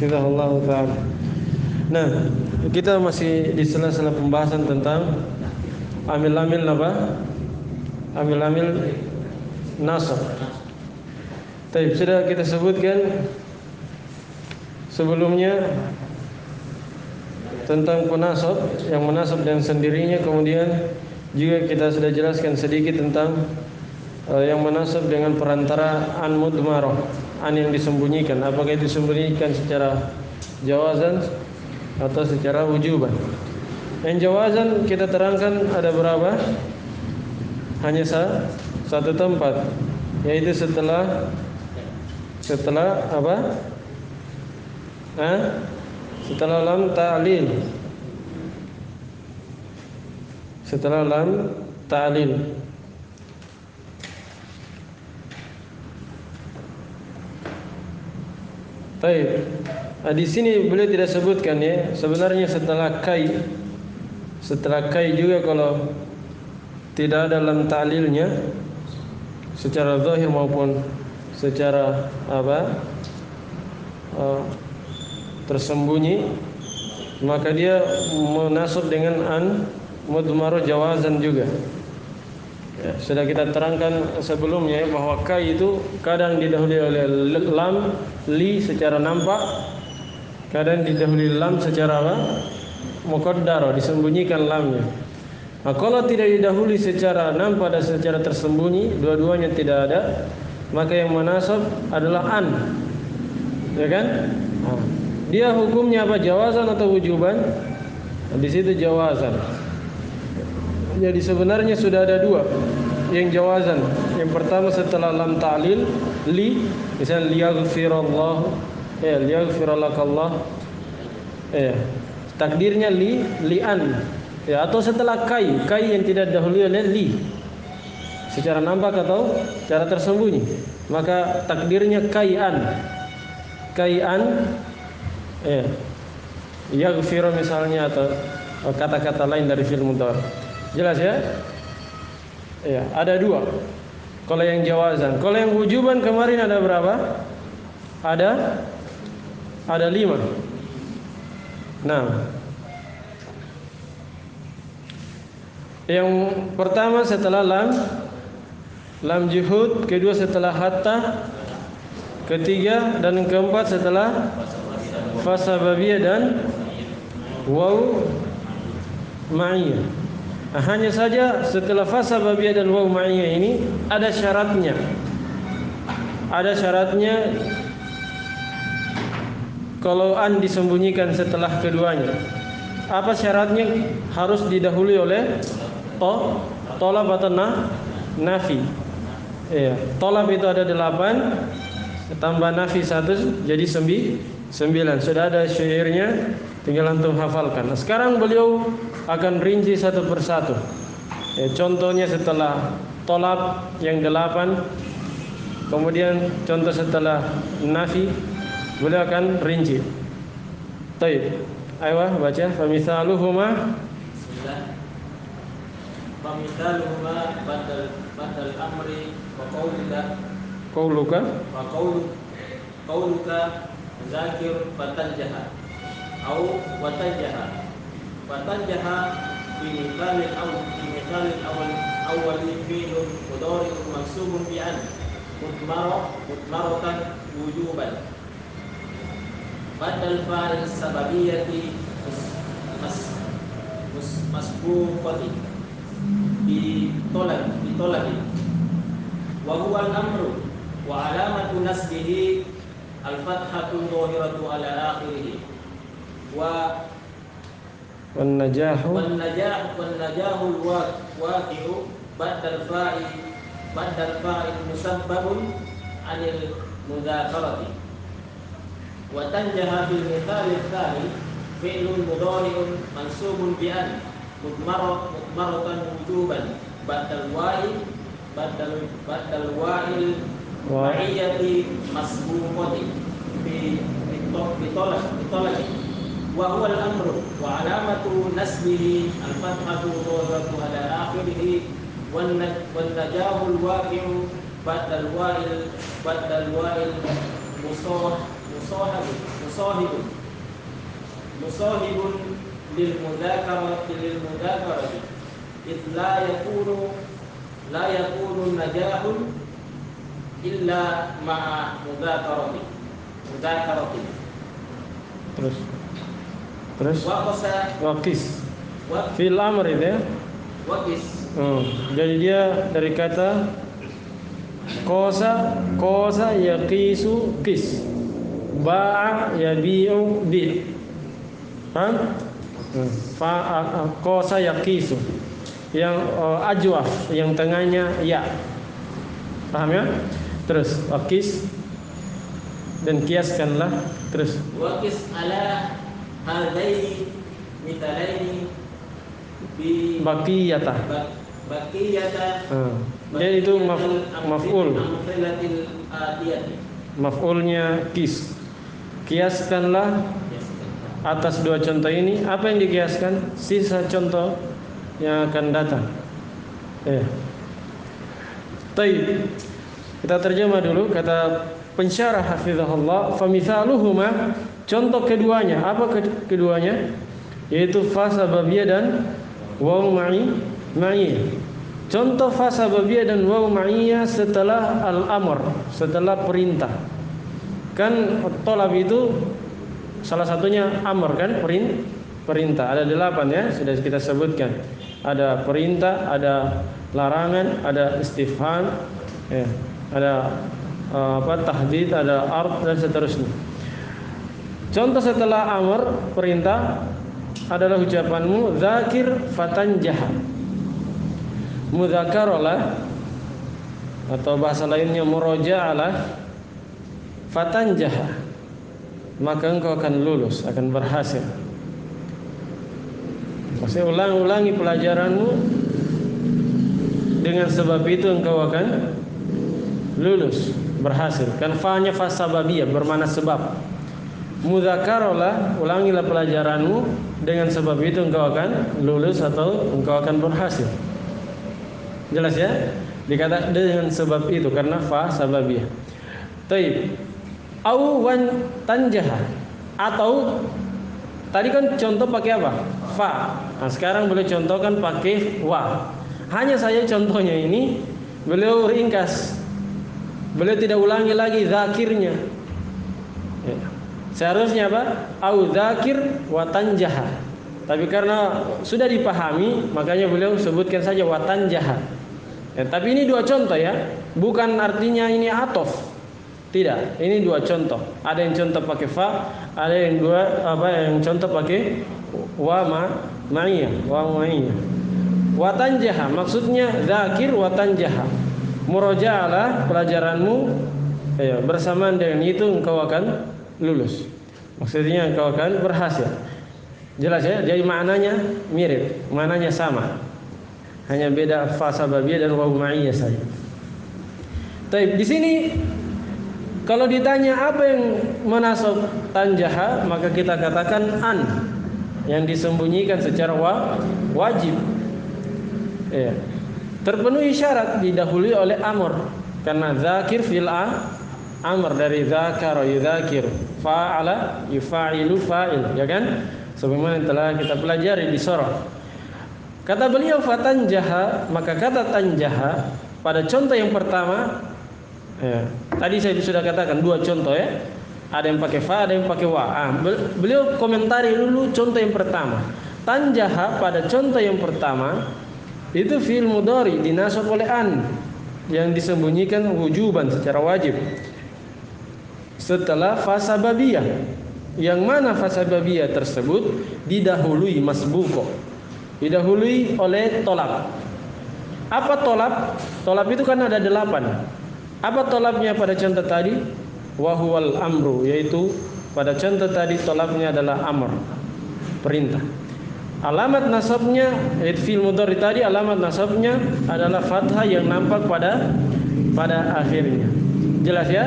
hafizahullah ta'ala. Nah, kita masih di sela-sela pembahasan tentang amil-amil apa? Amil-amil nasab. Tapi sudah kita sebutkan sebelumnya tentang penasab, yang menasab dengan sendirinya. Kemudian juga kita sudah jelaskan sedikit tentang yang menasab dengan perantara an mudmarah, an yang disembunyikan. Apakah itu disembunyikan secara jawazan atau secara wujuban? Yang jawazan kita terangkan ada berapa? Hanya satu tempat, yaitu setelah apa? Setelah lam ta'lil. Setelah lam ta'lil. Baik. Nah, di sini beliau tidak sebutkan ya. Sebenarnya setelah kai juga kalau tidak ada lam ta'lilnya secara zahir maupun secara apa? Tersembunyi, maka dia menasab dengan an mudmarah jawazan juga. Ya, sudah kita terangkan sebelumnya bahwa kai itu kadang didahului oleh lam li secara nampak, kadang didahului lam secara apa? Muqaddar, disembunyikan lamnya. Nah, kalau tidak didahului secara nampak dan secara tersembunyi, dua-duanya tidak ada, maka yang menasab adalah an. Ya kan? Nah, dia hukumnya apa? Jawazan atau wujuban? Nah, di situ jawazan. Jadi sebenarnya sudah ada dua yang jawazan. Yang pertama setelah lam ta'lil li, misalnya liyaghfirallah, liyaghfiralakallah. Takdirnya li'an. Ya, atau setelah kai yang tidak dahului oleh li secara nampak atau secara tersembunyi, maka takdirnya kai'an. Yaghfir misalnya, atau kata-kata lain dari fi'il mudhari. Jelas ya? Ya, ada dua. Kalau yang jawazan, kalau yang wujuban kemarin ada berapa? Ada 5. Nah, yang pertama setelah lam juhud, kedua setelah hatta, ketiga dan keempat setelah fa sababiyah dan waw ma'iyah. Hanya saja setelah fa sababiyah dan waw ma'iyah ini ada syaratnya. Ada syaratnya kalau an disembunyikan setelah keduanya. Apa syaratnya? Harus didahului oleh tolab atau nafi. Iya, tolab itu ada 8, tambah nafi 1 jadi 9. Sudah ada syairnya, tinggal antum hafalkan. Nah, sekarang beliau akan rinci satu persatu. Ya, contohnya setelah tolab yang 8, kemudian contoh setelah nafi, beliau akan rinci. Baik, ayo baca. Famisaluhuma. Bismillah. Famisaluhuma badal amri wa qauluka zakir fatanjaha au watanjaha fi mithalil awwali fi'lun mudhari'un mansubun bi an mudmaratan wujuban badal fa'il sababiyyati masbuqati bi talabi wa huwa al-amru wa alamatu nasbihi al-fathatu dhahiratu ala akhirih wa wan najahu waqi'u badal fa'il musabbabun anil mudzakarati wa tanjaha bil mithal ats-tsani fi'lun mudhari'un mansubun bi an mudmaratan wujuban badal wa'il ma'iyati masbuqati bitolaki wa huwa al-amru wa alamatu nasbihi al-fathatu dhahiratu ala akhirih wan najahu al-waqi'u badal wa'il musahab musahibun lil mudzakarati id la yakunu najahun illa ma'a mudzakarati. Terus waqis fil amr itu ya. Waqis. Jadi dia dari kata kosa yaqisu qis, ba'a yabi'u bi'. Paham? Kosa yaqisu yang ajwaf, yang tengahnya ya. Paham ya? Terus waqis dan kiaskanlah. Terus Waqis ala hadaini mitalaini bi baqiyata. Jadi itu maf'ul. Maf'ulnya kis. Kiaskanlah atas dua contoh ini. Apa yang dikiaskan? Sisa contoh yang akan datang. Taib. Kita terjemah dulu kata pensyarah hafizahullah. Famithaluhuma, contoh keduanya. Apa keduanya? Yaitu fa sababiyah dan waw ma'iyah. Contoh fa sababiyah dan waw ma'iyah setelah al-amr, setelah perintah. Kan tolab itu salah satunya amr kan, perintah. Ada 8 ya, sudah kita sebutkan. Ada perintah, ada larangan, ada istifham, ya, ada tahdid, ada ard dan seterusnya. Contoh setelah amr, perintah adalah ucapanmu zakir fatanjaha. Mudzakaralah atau bahasa lainnya muroja'alah fatanjaha, maka engkau akan lulus, akan berhasil. Maksudnya ulangi pelajaranmu, dengan sebab itu engkau akan lulus, berhasil. Kan fa'nya fa sababiyah, bermakna sebab. Mudzakaralah, ulangilah pelajaranmu, dengan sebab itu engkau akan lulus atau engkau akan berhasil. Jelas ya? Dikata dengan sebab itu karena fa sababiyah. Taib. Au wan tanjaha, atau tadi kan contoh pakai apa? Fa. Nah, sekarang boleh contohkan pakai wa. Hanya saja contohnya ini beliau ringkas. Beliau tidak ulangi lagi zakirnya. Ya. Seharusnya apa? Au zakir wa tanjaha. Tapi karena sudah dipahami, makanya beliau sebutkan saja wa tanjaha. Ya, tapi ini dua contoh ya, bukan artinya ini atof. Tidak, ini dua contoh. Ada yang contoh pakai fa, ada yang yang contoh pakai wa ma'iyah. Wa tanjaha maksudnya zakir wa tanjaha. Muroja'alah pelajaranmu, ya, bersamaan dengan itu engkau akan lulus. Maksudnya engkau akan berhasil. Jelas ya? Jadi maknanya mirip, maknanya sama. Hanya beda fa sababiyah dan waw ma'iyah saja. Taib, di sini kalau ditanya apa yang menasab tanjaha, maka kita katakan an, yang disembunyikan secara wajib. Ya. Terpenuhi syarat, didahului oleh amr, karena zakir fil amr dari zakara yudzakir, fa'ala yufa'ilu fa'il, ya kan? Sebagaimana yang telah kita pelajari di surah. Kata beliau fatanjaha, maka kata tanjaha pada contoh yang pertama, ya, tadi saya sudah katakan dua contoh ya. Ada yang pakai fa, ada yang pakai wa. Beliau komentari dulu contoh yang pertama. Tanjaha pada contoh yang pertama itu fi'il mudhari dinasab oleh an, yang disembunyikan wujuban secara wajib. Setelah fa sababiyah, yang mana fa sababiyah tersebut didahului masbuqo, didahului oleh tolab. Apa tolab? Tolab itu kan ada 8. Apa tolabnya pada contoh tadi? Wahuwal amru, yaitu pada contoh tadi tolabnya adalah amr, perintah. Alamat nasabnya, yaitu fi'il mudhari tadi, alamat nasabnya adalah fathah yang nampak pada akhirnya. Jelas ya?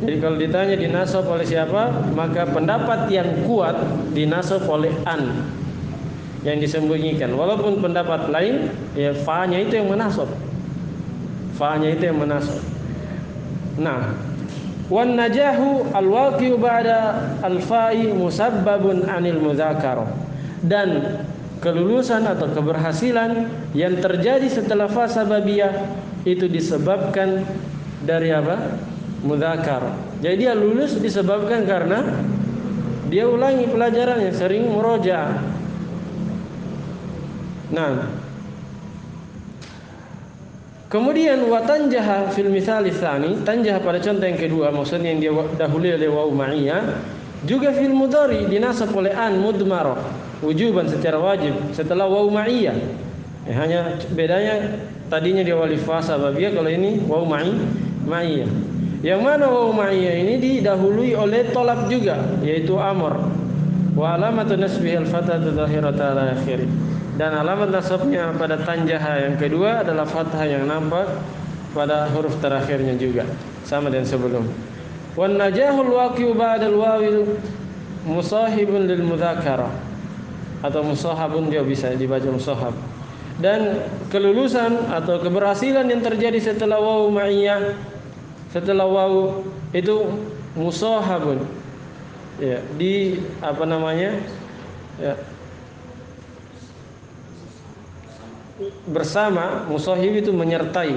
Jadi kalau ditanya dinasab oleh siapa, maka pendapat yang kuat dinasab oleh an, yang disembunyikan. Walaupun pendapat lain, ya fa-nya itu yang menasab. Fa-nya itu yang menasab. Nah, Wan najahu al-waqi'u ba'da al-fa'i musabbabun 'anil mudzakarah. Dan kelulusan atau keberhasilan yang terjadi setelah fa sababiyah itu disebabkan dari apa? Mudzakarah. Jadi dia lulus disebabkan karena dia ulangi pelajarannya, sering murojaah. Nah, kemudian watanjaha fil misal tsani, tanjah pada contoh yang kedua, maksudnya yang dia dahului oleh waw ma'iyah, juga fil mudhari dinasab oleh an mudmarah wujuban secara wajib setelah waw ma'iyah. Hanya bedanya tadinya dia wali fa sababiyah, kalau ini waw ma'iyah. Yang mana waw ma'iyah ini didahului oleh tolab juga, yaitu amr. Wa alamatu nasbihi al-fathatu dhahiratan ala akhirih. Dan alamat nasabnya pada tanjaha yang kedua adalah fathah yang nampak pada huruf terakhirnya juga, sama dengan sebelum. Wan najahul waqi'u ba'dal wawil musahibun lil mudzakarah, atau musahabun, dia bisa dibaca musahab. Dan kelulusan atau keberhasilan yang terjadi setelah waw ma'iyah, setelah waw itu musahabun, ya, di apa namanya, ya, bersama. Musahib itu menyertai,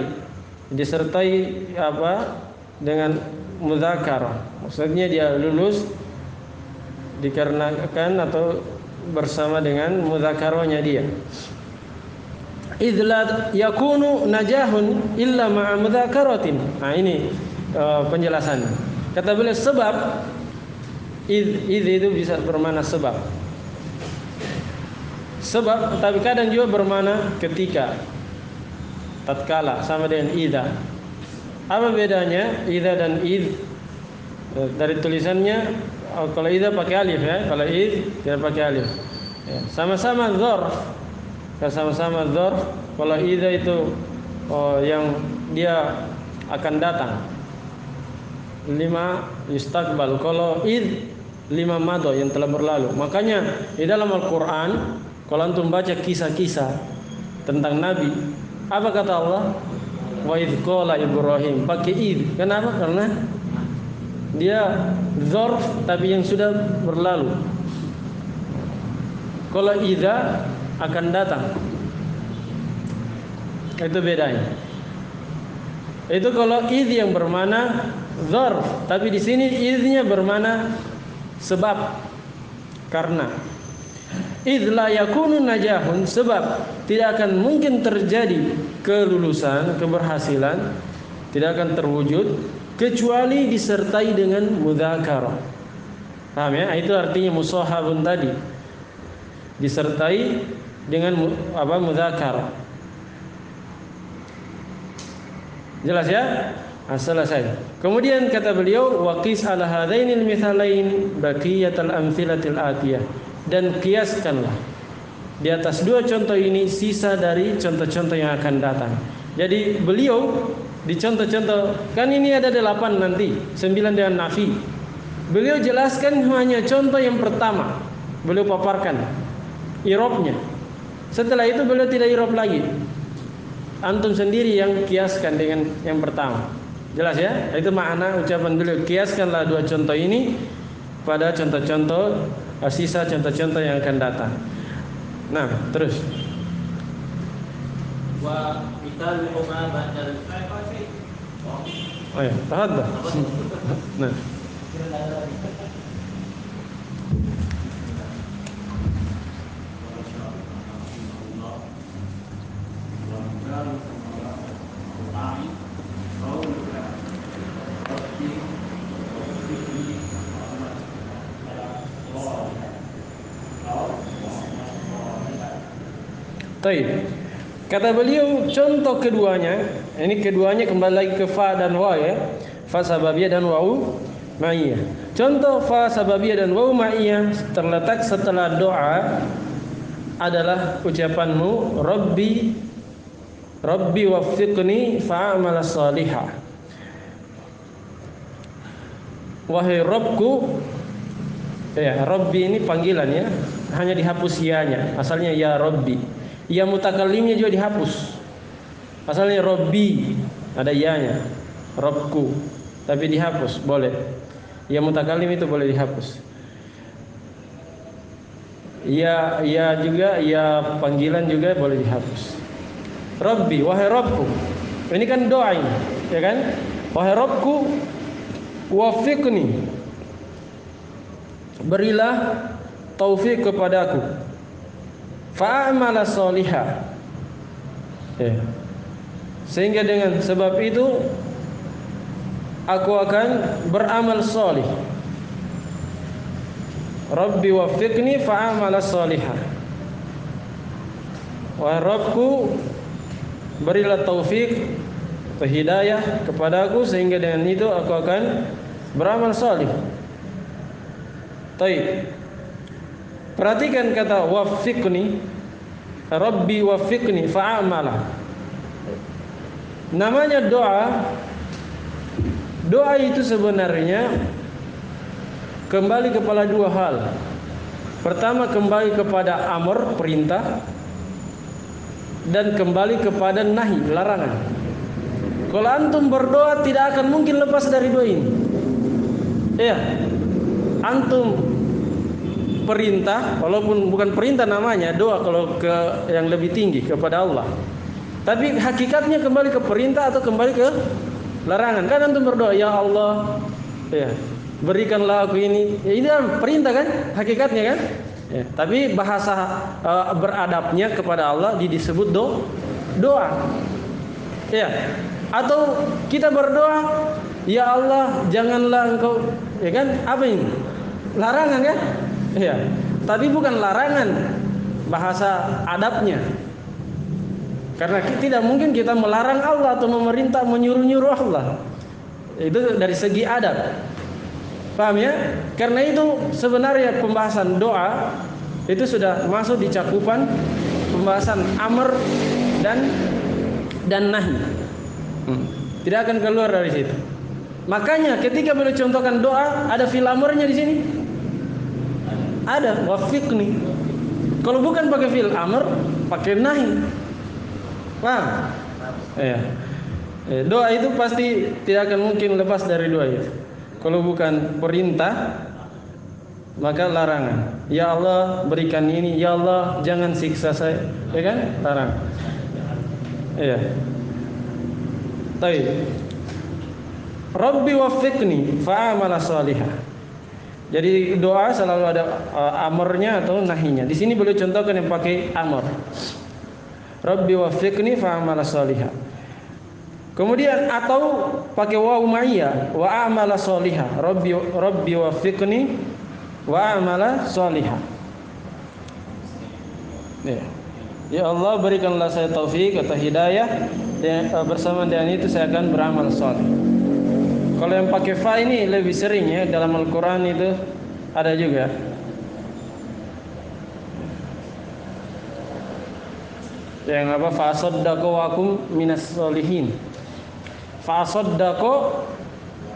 disertai apa, dengan mudzakarah. Maksudnya dia lulus dikarenakan atau bersama dengan mudzakarahnya dia. Idlat yakunu najahun illa ma'a mudzakaratin. Nah, ini penjelasannya. Kata beliau sebab id itu bisa bermakna sebab. Sebab, tapi kadang juga bermakna ketika, tatkala, sama dengan idza. Apa bedanya idza dan id? Dari tulisannya, kalau idza pakai alif, ya, kalau id tidak pakai alif. Ya, sama-sama dzarf. Sama-sama dzarf. Kalau idza itu yang dia akan datang, lima yustaqbal. Kalau id, lima mado yang telah berlalu. Makanya di dalam Al-Quran, kalau antum baca kisah-kisah tentang Nabi, apa kata Allah? Wa idz qala Ibrahim, pakai id. Kenapa? Karena dia dzarf tapi yang sudah berlalu. Kalau idza akan datang, itu bedanya. Itu kalau id yang bermana dzarf, tapi di sini idnya bermana sebab, karena. Idz la yakunu najahun, sebab tidak akan mungkin terjadi kelulusan, keberhasilan, tidak akan terwujud kecuali disertai dengan mudzakarah. Paham ya? Itu artinya musahabun tadi, disertai dengan apa, mudzakarah. Jelas ya? Selesai. Kemudian kata beliau, waqis ala hadainil mithalain baqiyatal amthilatil atiyah, dan kiaskanlah di atas dua contoh ini sisa dari contoh-contoh yang akan datang. Jadi beliau di contoh-contoh, kan ini ada 8 nanti, 9 dengan nafi. Beliau jelaskan hanya contoh yang pertama, beliau paparkan irobnya. Setelah itu beliau tidak irob lagi. Antum sendiri yang kiaskan dengan yang pertama. Jelas ya? Itu makna ucapan beliau, kiaskanlah dua contoh ini pada contoh-contoh sisa contoh-contoh yang akan datang. Nah, terus. Wa mithaluhuma ba'dal Oh ya, tahaddah. Nah. Baik. Kata beliau contoh keduanya, ini keduanya kembali lagi ke fa dan wa ya. Fa sababiyah dan waw ma'iyah. Contoh fa sababiyah dan waw ma'iyah terletak setelah doa adalah ucapanmu Rabbi waffiqni fa'amala salihah. Wahai Rabbku, ya, Rabbi ini panggilan ya, hanya dihapus ya-nya. Asalnya ya Rabbi. Ya mutakallimnya juga dihapus. Asalnya Rabbi, ada ya-nya. Rabbku. tapi dihapus, boleh. Ya mutakallim itu boleh dihapus. Ya juga, ya panggilan juga boleh dihapus. Rabbi, wahai Rabbku. Ini kan doa ini, ya kan? Wahai Rabbku, wafiqni, berilah taufik kepadaku, fa'amala solihah, ya. Sehingga dengan sebab itu aku akan beramal solih. Rabbi wafiqni fa'amala solihah. Wahai Rabbku, berilah taufik atau hidayah kepadaku sehingga dengan itu aku akan beramal salih. Baik. Perhatikan kata wafiqni, Rabbi wafiqni fa'amala. Namanya doa. Doa itu sebenarnya kembali kepada dua hal. Pertama, kembali kepada amr, perintah, dan kembali kepada nahi, larangan. Kalau antum berdoa tidak akan mungkin lepas dari dua ini. Ya, antum perintah, walaupun bukan perintah namanya doa kalau ke yang lebih tinggi kepada Allah. Tapi hakikatnya kembali ke perintah atau kembali ke larangan. Kan antum berdoa, ya Allah, ya, berikanlah aku ini. Ya, ini kan perintah kan, hakikatnya kan. Ya, tapi bahasa beradabnya kepada Allah disebut doa. Ya. Atau kita berdoa, ya Allah, janganlah engkau, ya kan? Apa ini? Larangan kan? Ya. Tapi bukan larangan bahasa adabnya. Karena tidak mungkin kita melarang Allah atau memerintah, menyuruh-nyuruh Allah. Itu dari segi adab. Paham ya? Karena itu sebenarnya pembahasan doa itu sudah masuk di cakupan pembahasan amr dan nahi. Tidak akan keluar dari situ. Makanya ketika beliau contohkan doa, ada fil amrnya di sini. Ada wafiqni. Kalau bukan pakai fil amr, pakai nahi. Paham? Ya. Doa itu pasti tidak akan mungkin lepas dari doa itu. Kalau bukan perintah, maka larangan. Ya Allah, berikan ini. Ya Allah, jangan siksa saya. Ya kan? Larang. Iya. Baik. Rabbi waffiqni fa'amala salihah. Jadi doa selalu ada amrnya atau nahinya. Di sini boleh contohkan yang pakai amr. Rabbi waffiqni fa'amala salihah. Kemudian atau pakai waw ma'iyah wa amala salihah. Rabbi waffiqni wa amala salihah. Ya Allah, berikanlah saya taufik atau hidayah, dan bersama dengan itu saya akan beramal saleh. Kalau yang pakai fa ini lebih sering ya, dalam Al-Qur'an itu ada juga. Yang apa? Fa saddaqu wa akum minas solihin. Fa saddaqu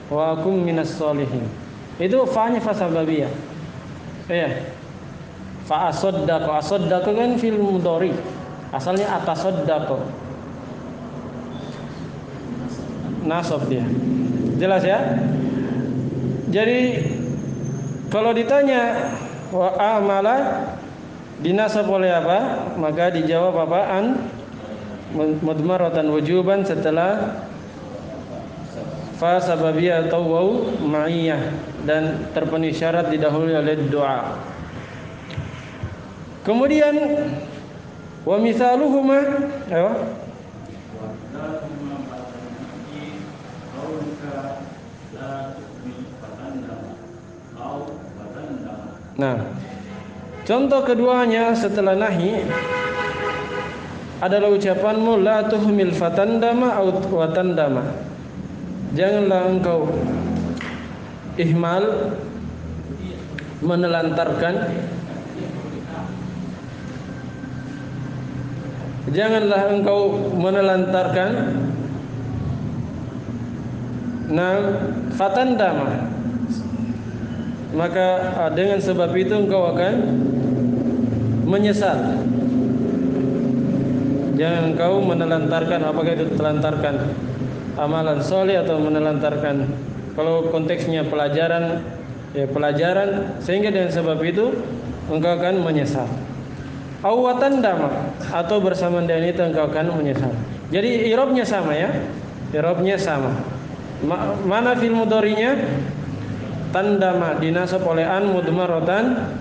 wa akum minas solihin. Itu fa-nya fa sababiyah. Iya. Fa saddaqu, asaddaqu kan fil mudhari. Asalnya atasaddaqu. Nasab dia. Jelas ya? Jadi kalau ditanya wa amala dinasab oleh apa? Maka dijawab apaan? Mudmaratan wujuban setelah fa sababiyah atau waw ma'iyah, dan terpenuhi syarat didahului oleh doa. Kemudian wa misaluhuma apa? Nah, contoh keduanya setelah nahi adalah ucapanmu la tuhmil fatandama au watandama. Janganlah engkau ihmal, menelantarkan. Janganlah engkau menelantarkan. Nah, fatandama, maka dengan sebab itu engkau akan menyesal. Jangan engkau menelantarkan, apakah itu telantarkan amalan soleh atau menelantarkan Kalau konteksnya pelajaran, ya pelajaran, sehingga dengan sebab itu engkau akan menyesal. Awatan dama, atau bersamaan dengan itu engkau akan menyesal. Jadi i'rabnya sama ya, i'rabnya sama. Mana fil mudhari'nya? Tandama dinasab oleh an mudmaratan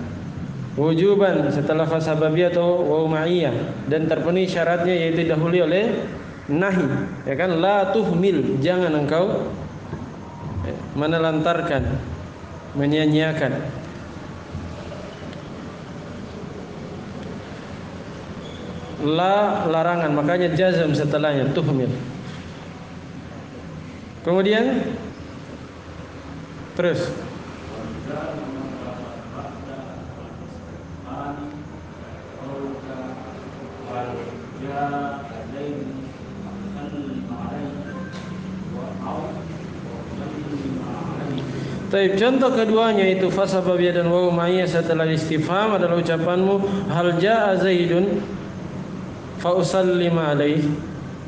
wujuban setelah fa sababiyah atau waw ma'iyah, dan terpenuhi syaratnya yaitu didahului oleh nahi, ya kan? La tuhmil, jangan engkau menelantarkan, menyia-nyiakan. La larangan, makanya jazam setelahnya tuhmil. Kemudian terus Taib, contoh keduanya itu fasababiyah dan waw ma'iyah setelah istifham adalah ucapanmu hal jaa Zaidun fa usallim alaih.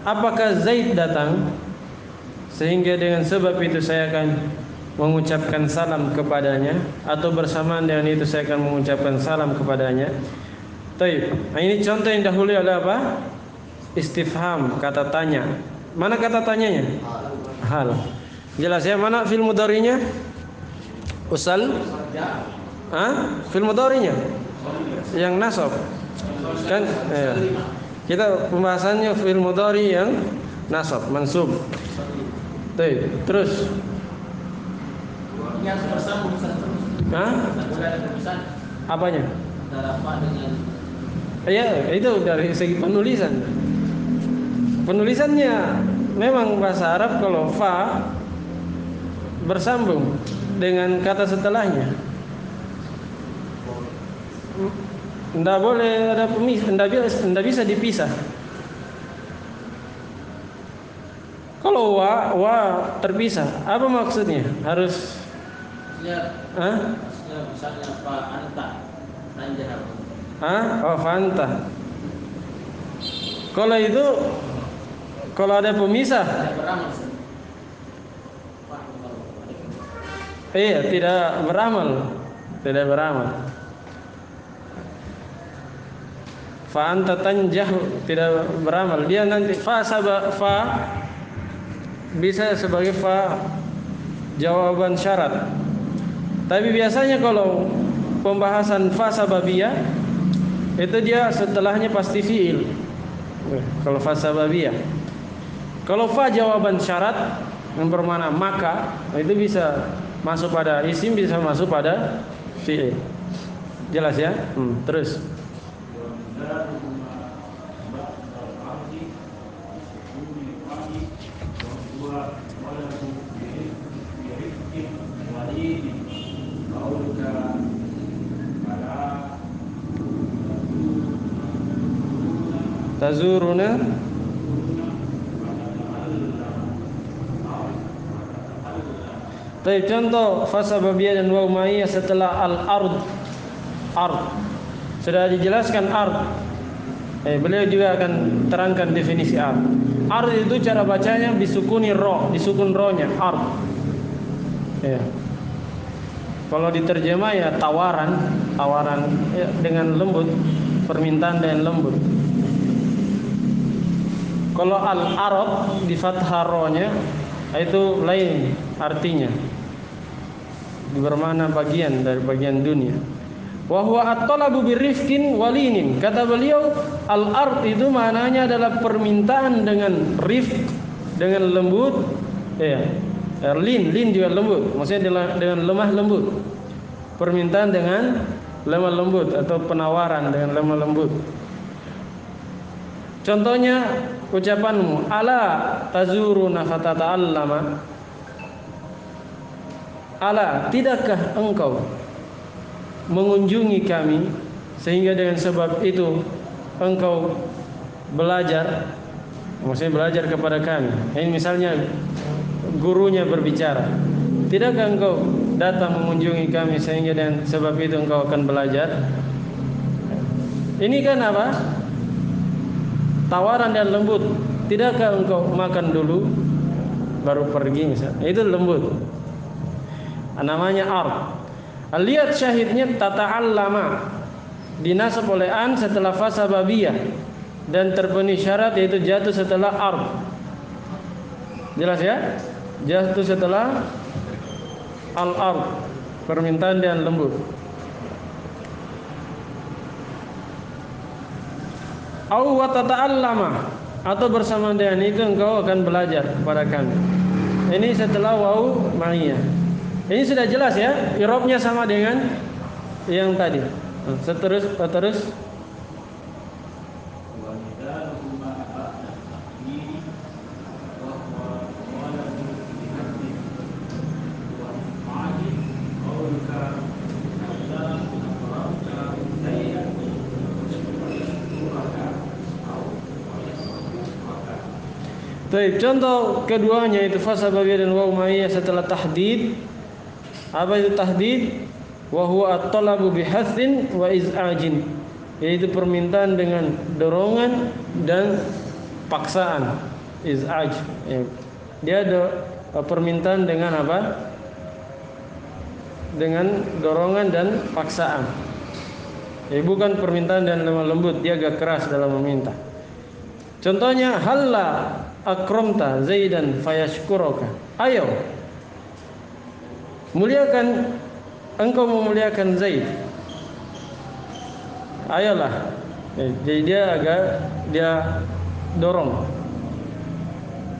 Apakah Zaid datang? Sehingga dengan sebab itu saya akan mengucapkan salam kepadanya, atau bersamaan dengan itu saya akan mengucapkan salam kepadanya. Taib. Nah, ini contoh yang dahulu adalah apa? Istifham, kata tanya. Mana kata tanyanya? Hal. Jelas ya? Mana fil mudhari'nya? Usal? Fil mudhari'nya? Yang nasab. Kan? Ya. Kita pembahasannya fil mudhari' yang nasab, mansub. Baik, terus. Yang bersambung Apanya? antara fa dengan Ya, itu dari segi penulisan. Penulisannya memang bahasa Arab kalau fa bersambung dengan kata setelahnya. Tidak boleh ada pemisah, tidak bisa dipisah. Kalau wa terpisah, apa maksudnya? Harus misalnya fa anta tanjah. Oh, fanta. Kalau itu, kalau ada pemisah, iya, tidak beramal. Fa anta tanjah tidak beramal. Dia nanti fa bisa sebagai fa jawaban syarat. Tapi biasanya kalau pembahasan fa sababiyah itu dia setelahnya pasti fiil. Kalau fa sababiyah. Kalau fa jawaban syarat yang bermakna maka, itu bisa masuk pada isim, bisa masuk pada fiil. Jelas ya? Terus. Tazuruna Baik, contoh fasababiyah dan waw ma'iyah setelah al-ard. Sudah dijelaskan ard. Beliau juga akan terangkan definisi ard. Ard itu cara bacanya disukuni ro, disukun ro-nya, ard. Ya. Kalau diterjemah ya tawaran ya, dengan lembut, permintaan dengan lembut. Kalau al-arad di fathah ro-nya itu lain artinya. Bermakna bagian dari bagian dunia. Wa huwa at-talabu birifqin walinin. Kata beliau, al-ard itu maknanya adalah permintaan dengan rifq, dengan lembut, ya. Lin juga lembut, maksudnya dengan lemah lembut. Permintaan dengan lemah lembut atau penawaran dengan lemah lembut. Contohnya ucapanmu, ala tazuruna fatata'allama. Ala, tidakkah engkau mengunjungi kami sehingga dengan sebab itu engkau belajar, maksudnya belajar kepada kami. Ini misalnya gurunya berbicara, tidakkah engkau datang mengunjungi kami sehingga dengan sebab itu engkau akan belajar? Ini kan apa? Tawaran dan lembut. Tidakkah engkau makan dulu baru pergi misalnya? Itu lembut. namanya ard. Lihat syahidnya tata'allama, dinasab oleh an setelah fa sababiyah dan terpenuhi syarat yaitu jatuh setelah ard. Jelas ya? Jatuh setelah al-ard, permintaan dan lembut. Au wa tata'allama, atau bersama dengan itu engkau akan belajar kepada kami. Ini setelah wau ma'iyah. Ini sudah jelas ya, i'rabnya sama dengan yang tadi. Terus Baik, contoh keduanya itu fa sababiyah dan waw ma'iyah setelah tahdid. Apa itu tahdid? Wa huwa at-talabu bihathin wa iz'ajin, yaitu permintaan dengan dorongan dan paksaan. Iz'aj. Dia ada permintaan dengan apa? Dengan dorongan dan paksaan. Bukan permintaan dan lemah lembut, dia agak keras dalam meminta. Contohnya halla akramta Zaidan fayashkuruka. Ayo, muliakan, engkau memuliakan Zaid. Ayolah. Jadi dia dorong.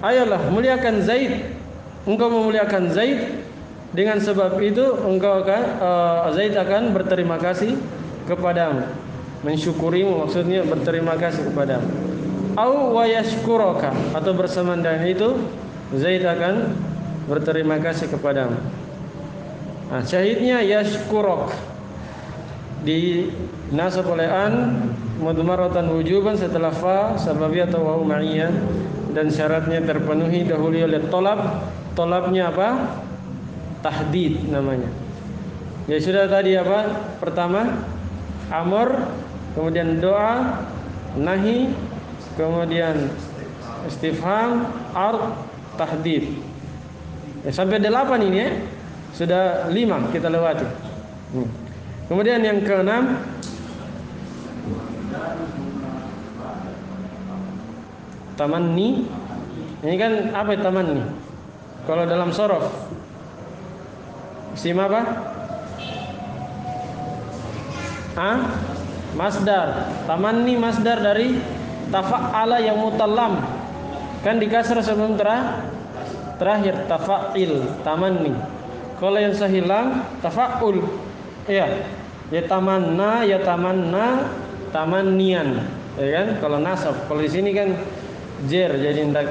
Ayolah, muliakan Zaid. Engkau memuliakan Zaid, dengan sebab itu engkau akan Zaid akan berterima kasih kepadamu. Mensyukurimu, maksudnya berterima kasih kepadamu. Au wa yashkuruka, atau bersamaan dengan itu Zaid akan berterima kasih kepadamu. Nah, syahidnya yashkuruk di nasab oleh an mudmaratan wujuban setelah fa sababiyah atau waw ma'iyah dan syaratnya terpenuhi dahulu oleh tolab. Tolabnya apa? Tahdid namanya. Ya sudah tadi apa? Pertama amr, kemudian doa, nahi, kemudian istifham, ard, tahdid. Sampai 8 ini ya. Sudah 5 kita lewati. Kemudian yang keenam, tamanni. Ini kan apa tamanni? Kalau dalam sorof isim apa? Masdar. Tamanni masdar dari tafa'ala yang mutallam. Kan dikasar sebelum terakhir tafa'il, tamanni. Kalau yang sahilang tafa'ul. Ya tamanna, ya tamanna, tamannian. Ya kan? Kalau nasab, kalau di sini kan jer, jadi ndak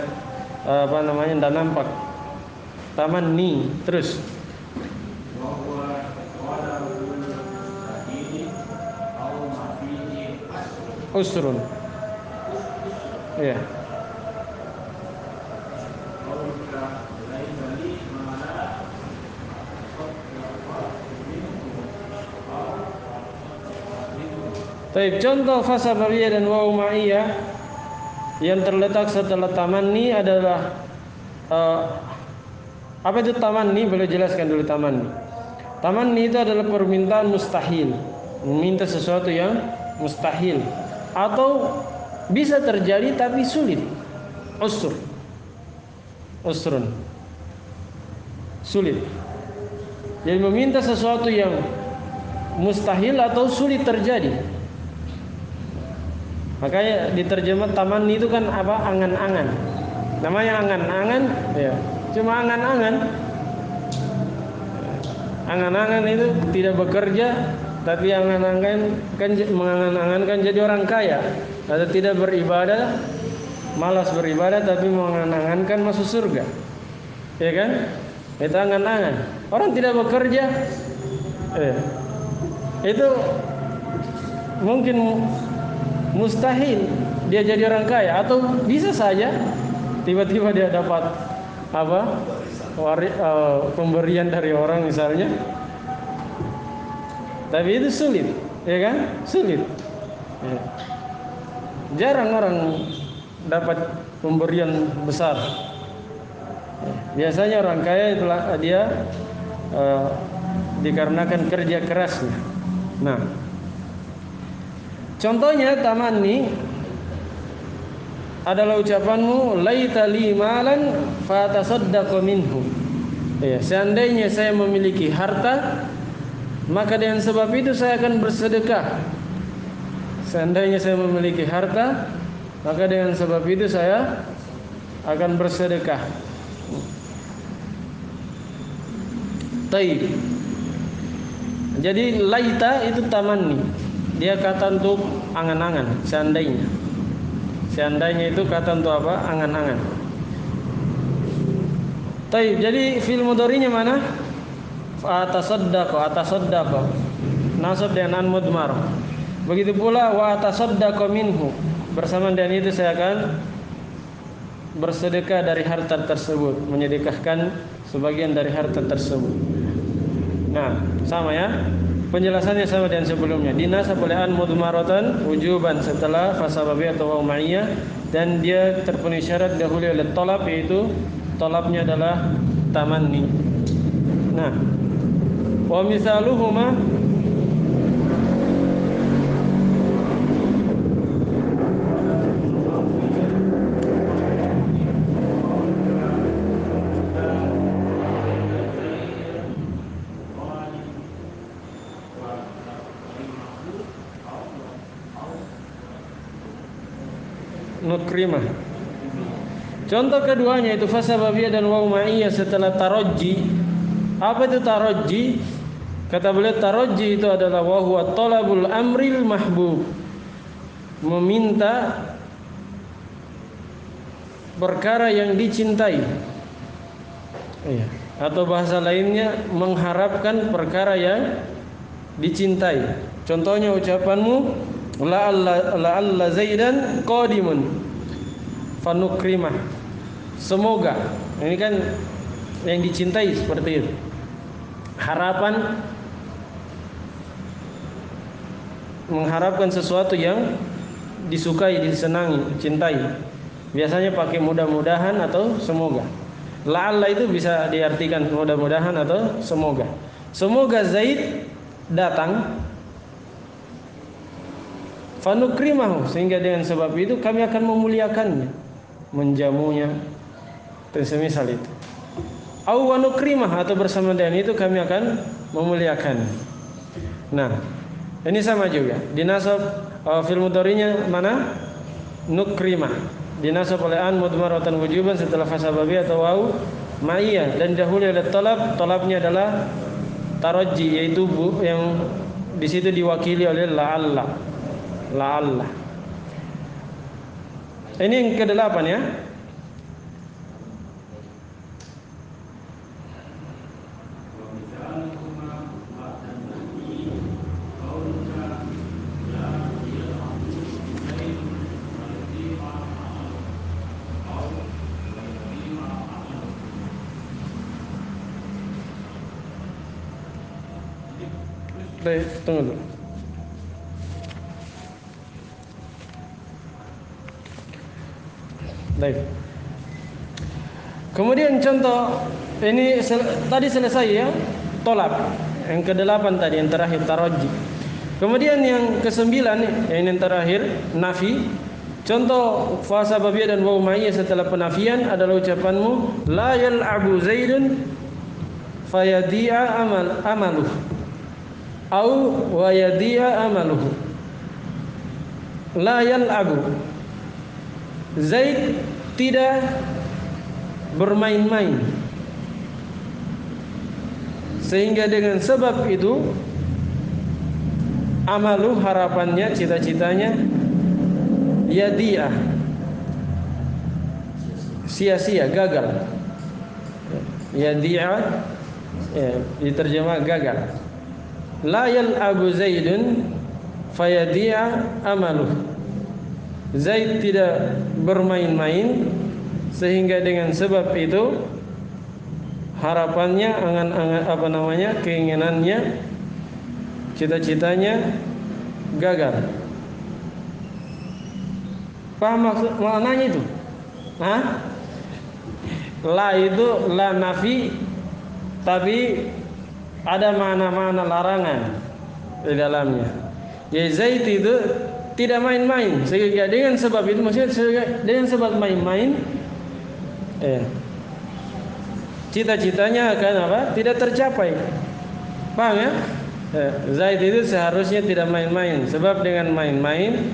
ndak nampak. Tamanni, terus. Usrun. Ya. Baik, contoh fa sababiyah dan waw ma'iyah yang terletak setelah tamanni adalah apa itu tamanni? Boleh jelaskan dulu tamanni. Tamanni itu adalah permintaan mustahil, meminta sesuatu yang mustahil atau bisa terjadi tapi sulit. Usrun. Sulit. Jadi meminta sesuatu yang mustahil atau sulit terjadi. Makanya diterjemah tamanni itu kan apa? Angan-angan. Namanya angan-angan, ya. Cuma angan-angan. Angan-angan itu tidak bekerja, tapi angan-angan kan mengangan-angankan jadi orang kaya. Atau tidak beribadah, malas beribadah tapi mengangan-angankan masuk surga. Ya kan? Itu angan-angan. Orang tidak bekerja, itu mungkin mustahil dia jadi orang kaya, atau bisa saja tiba-tiba dia dapat pemberian dari orang misalnya, tapi itu sulit, ya kan? Sulit. Ya. Jarang orang dapat pemberian besar. Biasanya orang kaya itulah dia dikarenakan kerja kerasnya. Nah, contohnya tamanni adalah ucapanmu laita li malan fatasaddaq minhu. Ya, seandainya saya memiliki harta, maka dengan sebab itu saya akan bersedekah. Seandainya saya memiliki harta, maka dengan sebab itu saya akan bersedekah. Taib. Jadi laita itu tamanni. Dia kata untuk angan-angan, seandainya. Seandainya itu kata untuk apa? Angan-angan. Taib. Jadi fi'il mudhari'nya mana? Atasaddaqa, atasaddaqa. Nasab dengan an mudmar. Begitu pula wa atasaddaqa minhu. Bersamaan dengan itu saya akan bersedekah dari harta tersebut, menyedekahkan sebagian dari harta tersebut. Nah, sama ya. Penjelasannya sama dengan sebelumnya. Dinasab oleh an mudmaratan wujuban setelah fa sababiyah atau waw ma'iyah, dan dia terpenuhi syarat dahulu oleh talab, yaitu talabnya adalah tamanni. Nah, wa misaluhuma nukrimah. Contoh keduanya itu fasababiyah dan waw ma'iyah setelah tarajji. Apa itu tarajji? Kata beliau tarajji itu adalah wa huwa talabul amril mahbub. Meminta perkara yang dicintai. Iya. Atau bahasa lainnya mengharapkan perkara yang dicintai. Contohnya ucapanmu la'alla zaidan qadimun fanukrimah. Semoga. Ini kan yang dicintai seperti itu. Harapan, mengharapkan sesuatu yang disukai, disenangi, cintai. Biasanya pakai mudah-mudahan atau semoga. La'alla itu bisa diartikan mudah-mudahan atau semoga. Semoga Zaid datang, fanukrimahu, sehingga dengan sebab itu kami akan memuliakannya, menjamunya, dan semisal itu. Au wanukrimah, atau bersama dengan itu kami akan memuliakannya. Nah, ini sama juga. Dinasab fil mudhari'nya mana? Nukrimah. Dinasab oleh an mudmaratan wujuban setelah fa sababiyah atau waw ma'iyah, dan dahulu oleh talab. Talabnya adalah tarajji, yaitu yang di situ diwakili oleh la'alla. La'alla. Ini yang ke-8 ya. Baik, tunggu dulu. Baik. Kemudian contoh ini tadi selesai ya, tolab. Yang ke-8 tadi yang terakhir tarajji. Kemudian yang ke-9 yang terakhir nafi. Contoh fa sababiyah dan waw ma'iyah setelah penafian adalah ucapanmu la yal'abu zaidun fayadi'a amaluh au wa yadi'a amaluhu. La yal'abu, Zaid tidak bermain-main, sehingga dengan sebab itu amalu, harapannya, cita-citanya, yadi'ah, sia-sia, gagal. Yadi'ah ya, diterjemah gagal. La yal'abu Zaidun fayadi'a amaluh. Zaid tidak bermain-main, sehingga dengan sebab itu harapannya, keinginannya, cita-citanya gagal. Paham maksud maknanya itu? Hah? La itu la nafi, tapi ada mana-mana larangan di dalamnya. Ya Zaid itu tidak main-main. Sehingga dengan sebab itu, maksudnya dengan sebab main-main, cita-citanya akan apa? Tidak tercapai. Paham ya? Zaid itu seharusnya tidak main-main. Sebab dengan main-main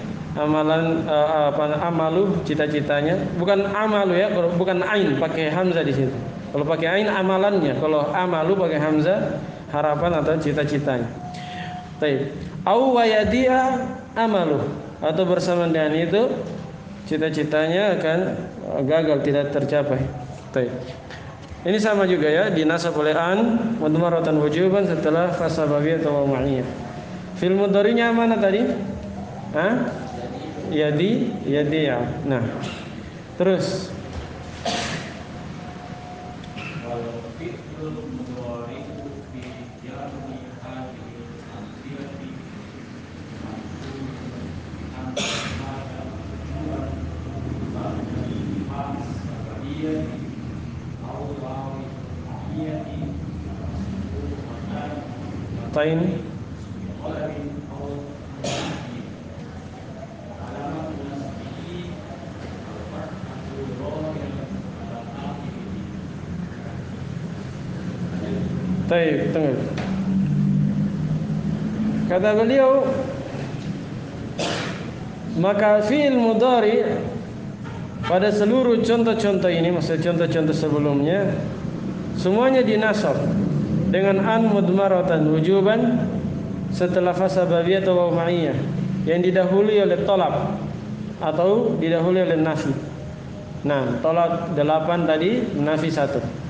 amalu cita-citanya, bukan amalu ya, kalau bukan ain pakai hamzah di situ. Kalau pakai ain amalannya, kalau amalu pakai hamzah harapan atau cita-citanya. Baik. Au wayadia amalu, atau bersama dengan itu cita-citanya akan gagal, tidak tercapai. Baik. Ini sama juga ya, dinasab oleh an mudmaratan wujuban setelah fa sababiyah atau ma'niyah. Fil mudhari'nya mana tadi? Yadi ya. Nah, terus tain Taib, tengok. Kata beliau, maka fi'il mudhari pada seluruh contoh-contoh ini, maksud contoh-contoh sebelumnya, semuanya dinasab dengan an mudmaratan wujuban setelah fa sababiyah atau ma'iyah yang didahului oleh tolab atau didahului oleh nafi. Nah, tolab 8 tadi, nafi 1.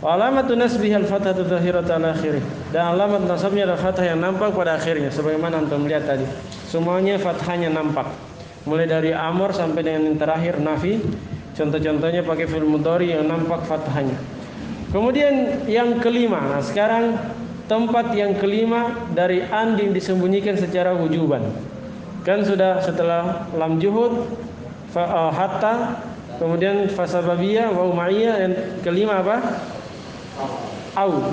Alamatun nasbihi al-fathatu dzahiratu ala akhirih. Dan alamat nasabnya adalah fathah yang nampak pada akhirnya, sebagaimana antum lihat tadi. Semuanya fathahnya nampak. Mulai dari amr sampai dengan yang terakhir nafi. Contoh-contohnya pakai fi'il mudhari yang nampak fathahnya. Kemudian yang kelima. Nah, sekarang tempat yang kelima dari an yang disembunyikan secara wujuban. Kan sudah setelah lam juhud, hatta, kemudian fa sababiyah wa ma'iyah, yang kelima apa? Au.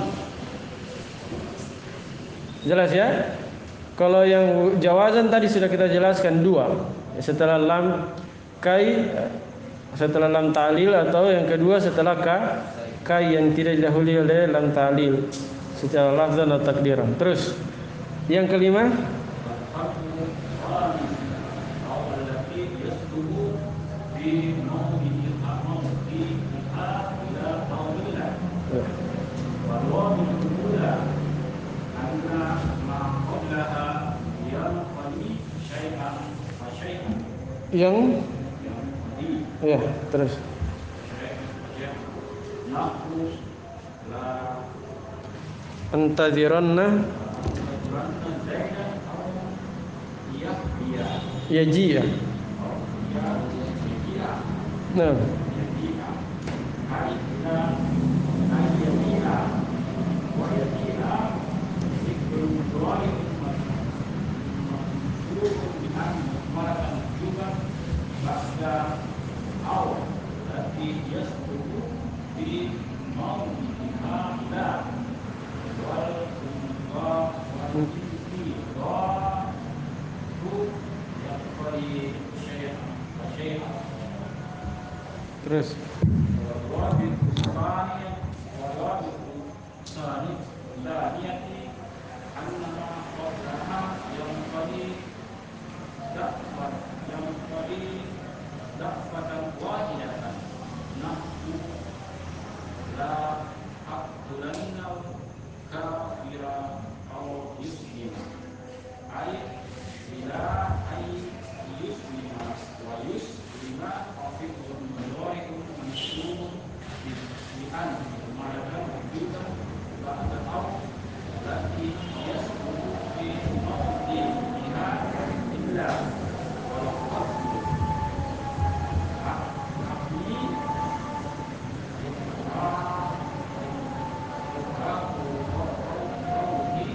Jelas ya? Kalau yang jawazan tadi sudah kita jelaskan 2. Setelah lam kai, setelah lam ta'lil, atau yang kedua setelah kai yang tidak didahului oleh lam ta'lil secara lafzan atau takdiran. Terus yang kelima, yang ya, terus antaziranna yajiya. Nah, terus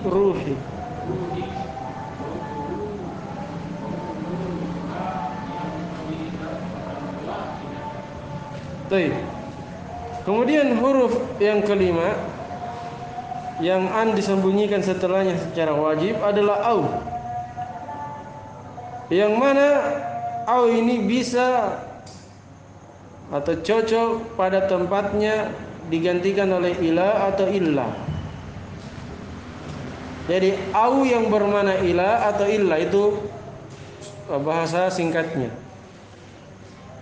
ruhi. Baik. Kemudian huruf yang kelima yang an disembunyikan setelahnya secara wajib adalah au. Yang mana au ini bisa atau cocok pada tempatnya digantikan oleh ila atau illa. Jadi au yang bermana ila atau illa itu bahasa singkatnya.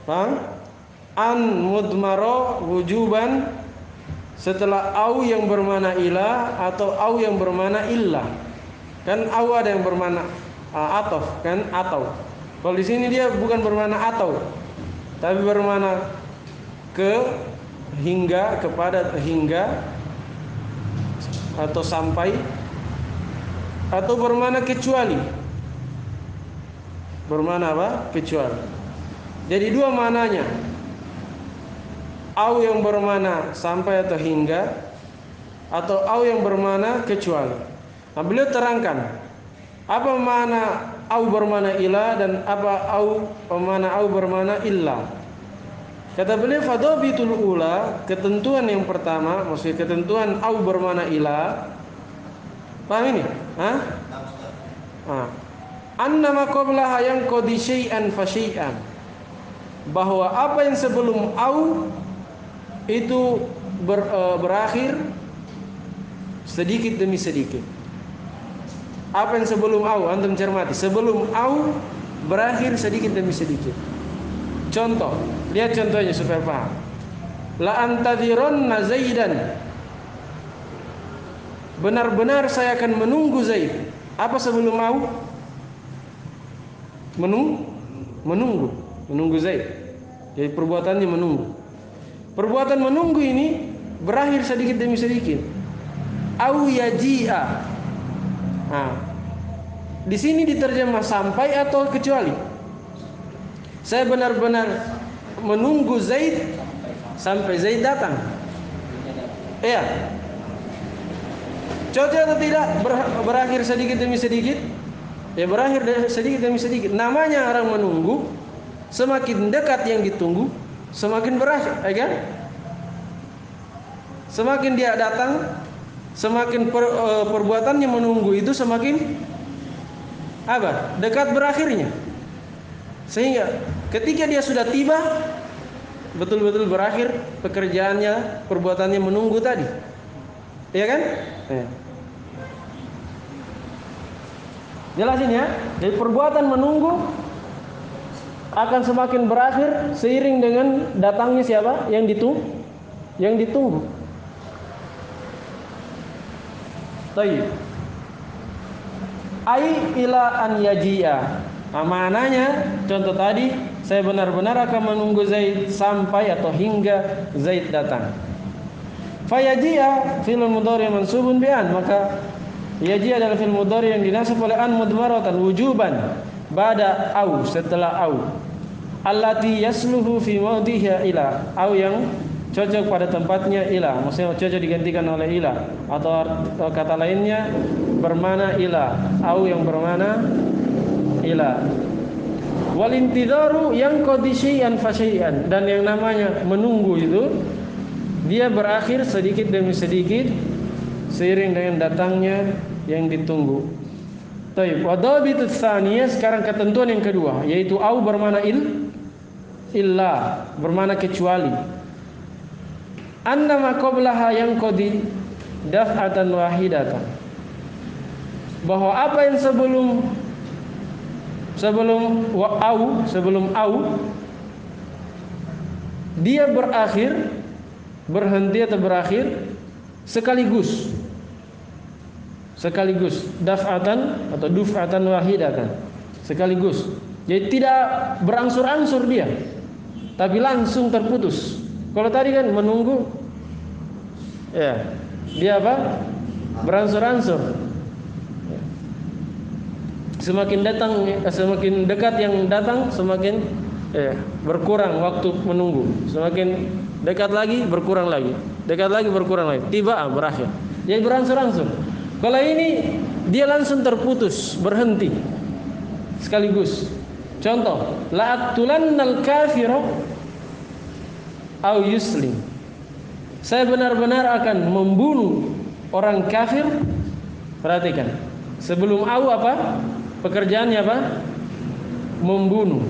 Paham? An mudmaro wujuban setelah au yang bermana ila atau au yang bermana illa. Kan au ada yang bermana atof kan atau. Kalau di sini dia bukan bermana atau, tapi bermana ke, hingga, kepada, hingga atau sampai, atau bermana kecuali. Bermana apa? Kecuali. Jadi dua mananya. Au yang bermana sampai atau hingga, atau au yang bermana kecuali. Nah, beliau terangkan apa mana au bermana ila dan apa au mana au bermana illa. Kata beliau fadhabitul ula, ketentuan yang pertama, maksudnya ketentuan au bermana ila. Paham ini? Hah? Annama qablaha yanqadi syai'an fa syai'an. Bahwa apa yang sebelum au itu berakhir sedikit demi sedikit. Apa yang sebelum au, antum cermati. Sebelum au berakhir sedikit demi sedikit. Contoh, lihat contohnya supaya paham. La antadhironna Zaidan. Benar-benar saya akan menunggu Zaid. Apa sebelum au? Menunggu Zaid. Jadi perbuatannya menunggu. Perbuatan menunggu ini berakhir sedikit demi sedikit. Au yaji'a. Nah, di sini diterjemah sampai atau kecuali. Saya benar-benar menunggu Zaid sampai Zaid datang. Iya. Cocok atau tidak berakhir sedikit demi sedikit? Ya berakhir sedikit demi sedikit. Namanya orang menunggu, semakin dekat yang ditunggu, semakin berakhir, ya kan? Semakin dia datang, semakin perbuatannya menunggu itu semakin apa? Dekat berakhirnya. Sehingga ketika dia sudah tiba, betul-betul berakhir pekerjaannya, perbuatannya menunggu tadi. Iya kan? Ya. Jelasin ya. Jadi perbuatan menunggu akan semakin berakhir seiring dengan datangnya siapa? Yang ditunggu. Baik. Ai ila an yaji'a. Amananya contoh tadi, saya benar-benar akan menunggu Zaid sampai atau hingga Zaid datang. Fayaji'a fil mudhari mansubun bi an, maka yaji adalah fil mudhari yang dinasab oleh an mudmaratan wujuban ba'da au, setelah au. Allati yasluhu fi mawdiha ila, au yang cocok pada tempatnya ila, maksudnya cocok digantikan oleh ila, atau kata lainnya bermana ila, au yang bermana ila. Wal intidaru yang qadi syai'an fa syai'an, dan yang namanya menunggu itu dia berakhir sedikit demi sedikit seiring dengan datangnya yang ditunggu. Baik, wadhabitut tsaniyah, sekarang ketentuan yang kedua, yaitu au bermana illa, bermana kecuali. Annama qablaha yanqadi daf'atan wahidatan. Bahwa apa yang sebelum au dia berhenti atau berakhir sekaligus daf'atan atau duf'atan wahidatan, sekaligus. Jadi tidak berangsur-angsur dia, tapi langsung terputus. Kalau tadi kan menunggu, ya dia apa? Berangsur-angsur. Semakin dekat yang datang, semakin berkurang waktu menunggu. Semakin dekat lagi, berkurang lagi. Dekat lagi, berkurang lagi. Tiba berakhir. Jadi berangsur-angsur. Kalau ini dia langsung terputus, berhenti sekaligus. Contoh, la'aqtulannal kafira au yuslim. Saya benar-benar akan membunuh orang kafir, perhatikan. Sebelum au apa? Pekerjaannya apa? Membunuh.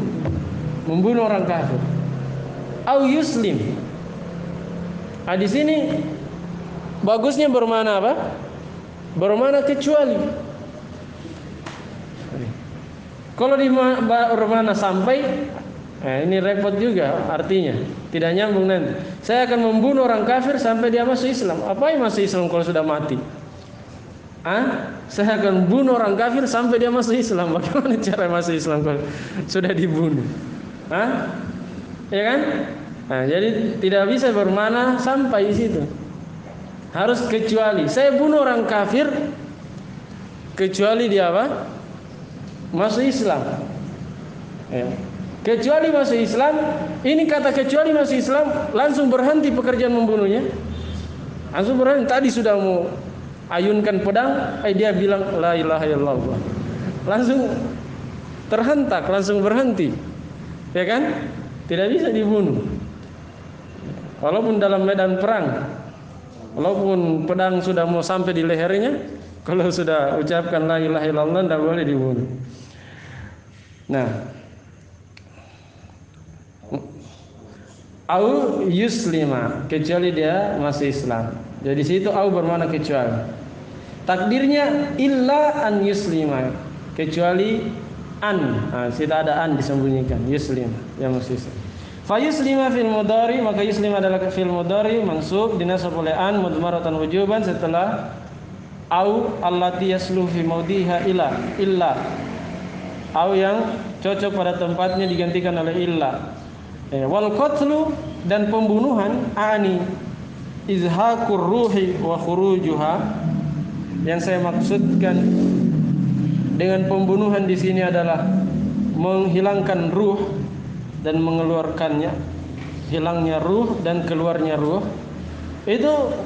Membunuh orang kafir. Au yuslim. Nah, di sini bagusnya bermana apa? Bermana kecuali. Kalau di bermana sampai, ini repot juga artinya, tidak nyambung nanti. Saya akan membunuh orang kafir sampai dia masuk Islam. Apa yang masuk Islam kalau sudah mati? Saya akan bunuh orang kafir sampai dia masuk Islam. Bagaimana cara masuk Islam kalau sudah dibunuh? Ya kan? Nah, jadi tidak bisa bermana sampai di situ. Harus kecuali. Saya bunuh orang kafir kecuali dia apa? Masuk Islam. Ya. Kecuali masuk Islam. Ini kata kecuali masuk Islam, langsung berhenti pekerjaan membunuhnya. Langsung berhenti. Tadi sudah mau ayunkan pedang, dia bilang la ilaha illallah. Langsung terhentak, langsung berhenti. Ya kan? Tidak bisa dibunuh. Walaupun dalam medan perang, walaupun pedang sudah mau sampai di lehernya, kalau sudah ucapkan la ilaha illallah tidak boleh dibunuh. Nah, au yuslima, kecuali dia masih Islam. Jadi situ au bermakna kecuali. Takdirnya illa an yuslima, kecuali an. Situ ada an disembunyikan, yuslim yang masih Islam. Fa yuslima fil mudhari, maka yuslim adalah fil mudhari mansub dinasab oleh an mudmaratan wujuban setelah au allati yaslu fi maudiha illa. Au yang cocok pada tempatnya digantikan oleh illa. Wal qatlu, dan pembunuhan ani izhaqur ruhi wa khurujuha. Yang saya maksudkan dengan pembunuhan di sini adalah menghilangkan ruh dan mengeluarkannya, hilangnya ruh dan keluarnya ruh. Itu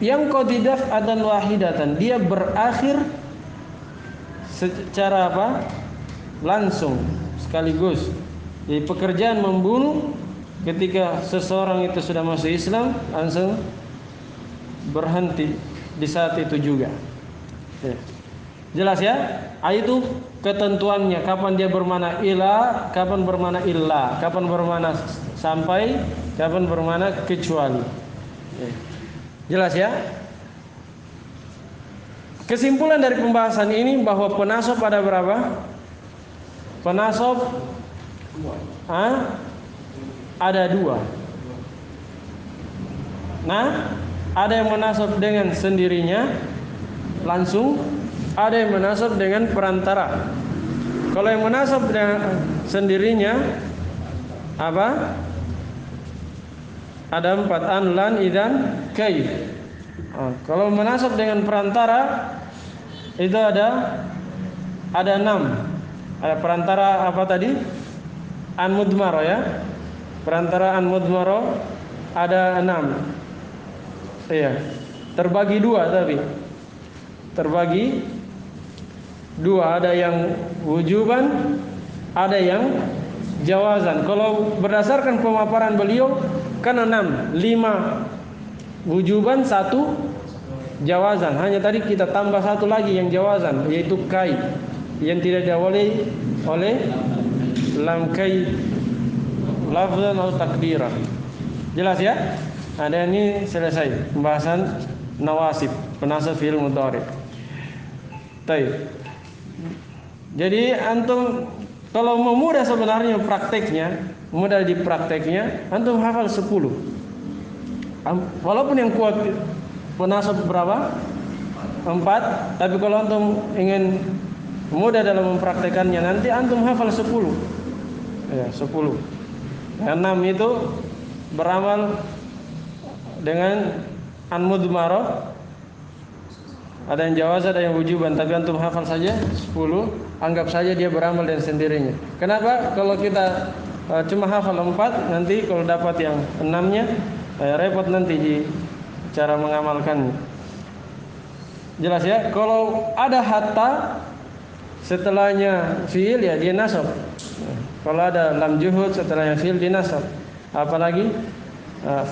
yang qadidaf adan wahidatan, dia berakhir secara apa? Langsung sekaligus. Jadi pekerjaan membunuh ketika seseorang itu sudah masuk Islam langsung berhenti di saat itu juga. Jelas ya? Itu ketentuannya, kapan dia bermana ila, kapan bermana illa, kapan bermana sampai, kapan bermana kecuali. Jelas ya? Kesimpulan dari pembahasan ini bahwa penasab ada berapa? Penasab ada dua. Nah, ada yang menasab dengan sendirinya langsung, ada yang menasab dengan perantara. Kalau yang menasab dengan sendirinya apa? Ada 4, an, lan, idan, kaif. Kalau menasab dengan perantara itu ada 6. Ada perantara apa tadi? An mudmaro ya. Perantara an mudmaro ada 6. Iya. Terbagi 2 tapi. Terbagi 2, ada yang wujuban, ada yang jawazan. Kalau berdasarkan pemaparan beliau kan 6, 5 wujuban, 1 jawazan. Hanya tadi kita tambah 1 lagi yang jawazan, yaitu kai, yang tidak diawali oleh lam kai lafzan atau takdiran. Jelas ya? Ada ini selesai pembahasan nawasib, penasab fi'il mudhari. Baik. Jadi antum kalau mau mudah sebenarnya prakteknya, mudah di prakteknya, antum hafal 10. Walaupun yang kuat penasab berapa? 4, tapi kalau antum ingin mudah dalam mempraktekannya, nanti antum hafal 10. Ya, 10. 6 itu beramal dengan an mudmarah. Ada yang jawaz, ada yang wujuban, tapi antum hafal saja 10, anggap saja dia beramal dengan sendirinya. Kenapa? Kalau kita cuma hafal 4, nanti kalau dapat yang 6-nya repot nanti di cara mengamalkannya. Jelas ya? Kalau ada hatta setelahnya fiil, ya dia nasab. Kalau ada lam juhud setelahnya fiil, dia nasab. Apalagi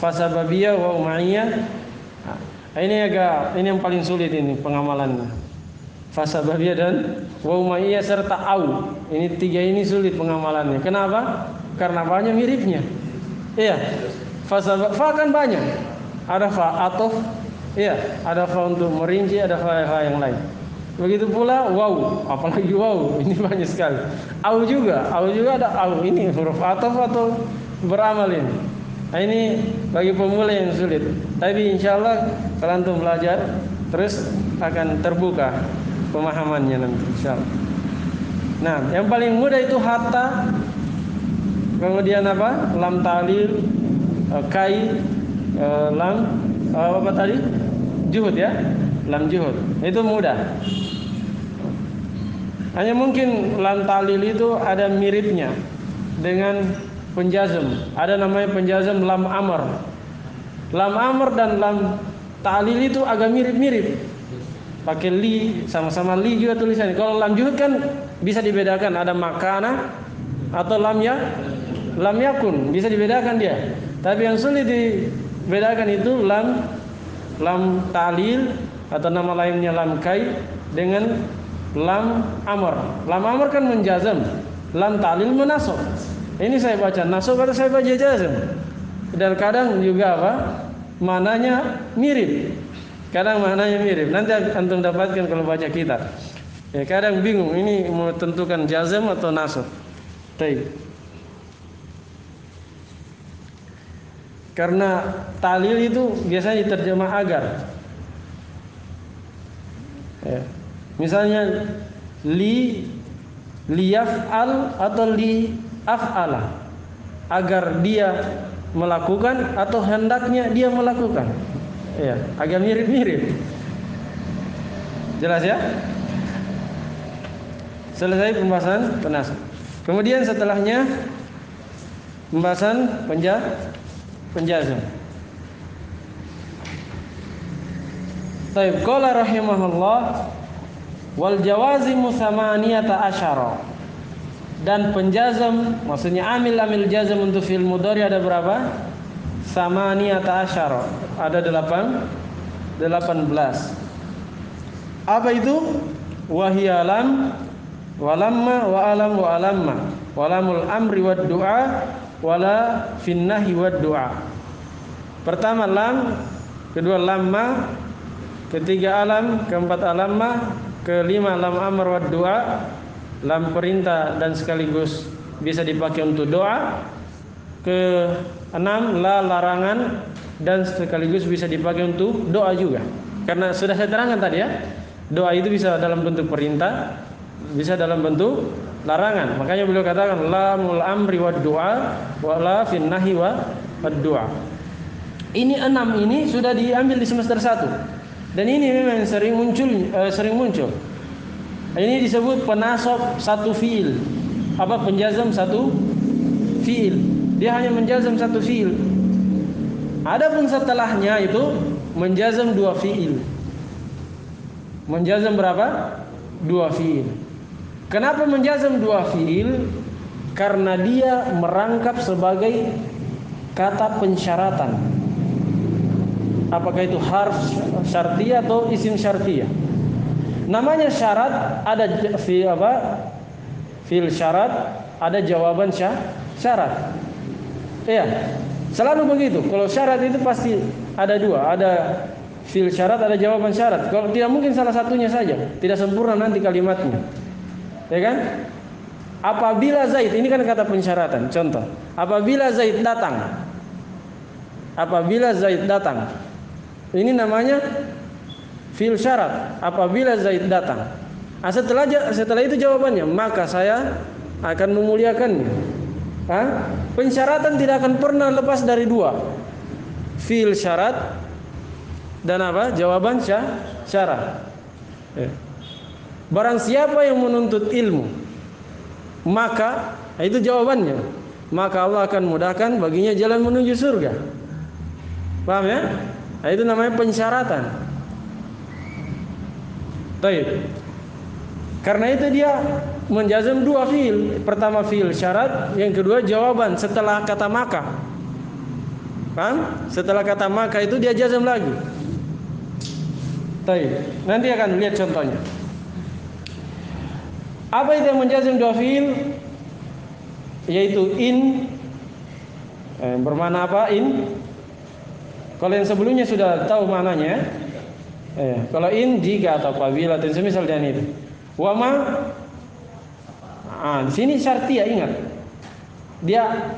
fasababiyah wa umaiyah. Ini yang paling sulit ini pengamalannya. Fa sababiyah dan wa umayyah serta au. Ini tiga ini sulit pengamalannya. Kenapa? Karena banyak miripnya. Iya. Fa kan banyak. Ada fa atof, iya, ada fa untuk merinci, ada fa yang lain. Begitu pula waw, apalagi waw, ini banyak sekali. Au juga ada au. Ini huruf atof atau beramal ini. Nah, ini bagi pemula yang sulit. Tapi insya Allah kalau antum belajar terus akan terbuka pemahamannya nanti insya Allah. Nah, yang paling mudah itu hatta, kemudian apa? Lam ta'lil, kai, lam apa tadi? Juhud ya, lam juhud. Itu mudah. Hanya mungkin lam ta'lil itu ada miripnya dengan penjazm. Ada namanya penjazm lam amr. Lam amr dan lam ta'lil itu agak mirip-mirip. Pakai li, sama-sama li juga tulisannya. Kalau lam juhud kan bisa dibedakan, ada makana atau lam yakun, bisa dibedakan dia. Tapi yang sulit dibedakan itu lam ta'lil atau nama lainnya lam kai dengan lam amr. Lam amr kan menjazam, lam ta'lil menasab. Ini saya baca nasab atau saya baca jazam. Dan kadang juga apa? Mananya mirip. Kadang maknanya mirip. Nanti antum dapatkan kalau baca kitab. Ya, kadang bingung ini mau tentukan jazam atau nasab. Baik. Karena ta'lil itu biasanya diterjemah agar. Ya. Misalnya liyaf'al atau li'af'ala, agar dia melakukan atau hendaknya dia melakukan. Ya, agak mirip-mirip. Jelas ya? Selesai pembahasan penasab. Kemudian setelahnya pembahasan penjazam. Taib qala rahimahullah wal jawazimu samaniyata asyara. Dan penjazam maksudnya amil jazam untuk fi'il mudhari ada berapa? Samaniyata asyara. Ada 18. Apa itu? Wahiyalam walamma wa alam wa alamma walamul amri wad du'a wala finnahi wad du'a. Pertama lam, kedua lamma, ketiga alam, keempat alamma, kelima lam amr wad du'a, lam perintah dan sekaligus bisa dipakai untuk doa, keenam la larangan dan sekaligus bisa dipakai untuk doa juga. Karena sudah saya terangkan tadi ya, doa itu bisa dalam bentuk perintah, bisa dalam bentuk larangan. Makanya beliau katakan lamul amri wad du'a wa la fin nahi wad du'a. Ini 6 ini sudah diambil di semester 1. Dan ini memang sering muncul. Ini disebut penasab satu fiil. Apa penjazam satu fiil. Dia hanya menjazam satu fiil. Adapun setelahnya itu menjazam 2 fiil. Menjazam berapa? 2 fiil. Kenapa menjazam 2 fiil? Karena dia merangkap sebagai kata pensyaratan. Apakah itu harf syartiyah atau isim syartiyah? Namanya syarat, ada fiil syarat, ada jawaban syarat. Iya, selalu begitu. Kalau syarat itu pasti ada 2, ada fiil syarat, ada jawaban syarat. Kalau tidak mungkin salah satunya saja, tidak sempurna nanti kalimatnya. Ya kan? Apabila Zaid, ini kan kata pensyaratan. Contoh, apabila Zaid datang. Apabila Zaid datang. Ini namanya fiil syarat. Apabila Zaid datang. Nah, setelah itu jawabannya, maka saya akan memuliakannya. Pensyaratan tidak akan pernah lepas dari 2. Fiil syarat dan apa? Jawaban syarat. Barang siapa yang menuntut ilmu, maka itu jawabannya, maka Allah akan mudahkan baginya jalan menuju surga. Paham ya? Nah, itu namanya pensyaratan. Baik. Karena itu dia menjazam 2 fiil. Pertama fiil syarat, yang kedua jawaban setelah kata maka. Paham? Setelah kata maka itu dia jazam lagi. Nanti akan lihat contohnya. Apa itu yang menjazm dua fiil? Yaitu in, bermana apa in? Kalau yang sebelumnya sudah tahu maknanya. Kalau in jika atau apabila atau semisal dan itu. Wama, di sini syartiyah, ingat. Dia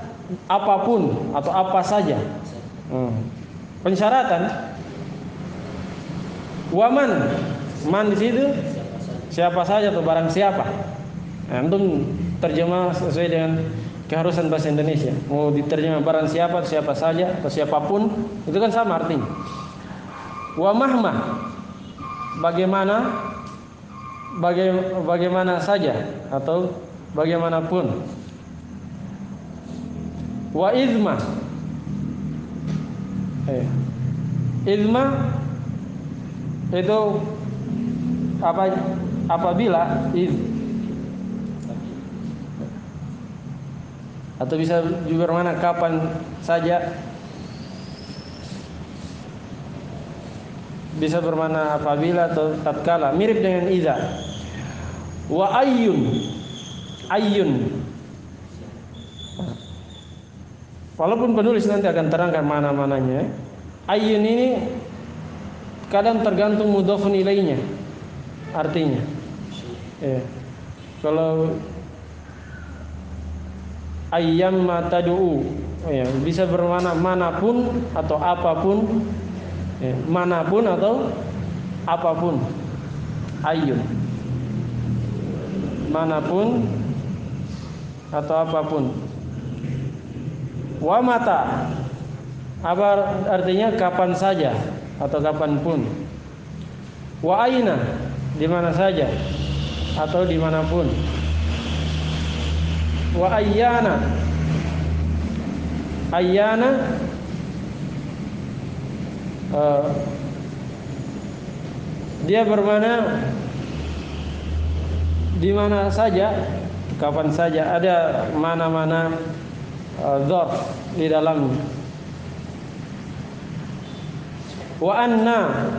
apapun atau apa saja. Pensyaratan. Waman, man di situ siapa saja atau barang siapa. Antum terjemah sesuai dengan keharusan bahasa Indonesia. Mau diterjemah barang siapa, siapa saja atau siapapun, itu kan sama artinya. Wa mahma, bagaimana saja atau bagaimanapun. Wa izma, izma itu apabila atau bisa juga bermakna kapan saja, bisa bermakna apabila atau tatkala, mirip dengan idza. Wa ayyun, walaupun penulis nanti akan terangkan mana-mananya. Ayyun ini kadang tergantung mudhafun ilainya artinya. Kalau ayyam mataduu, bisa bermakna manapun atau apapun, manapun atau apapun. Ayyun, manapun atau apapun. Wa mata, apa artinya kapan saja atau kapanpun. Wa aina, di mana saja atau dimanapun. Wa ayyana, dia bermakna di mana saja, kapan saja. Ada mana-mana dzarf di dalamnya. Wa anna,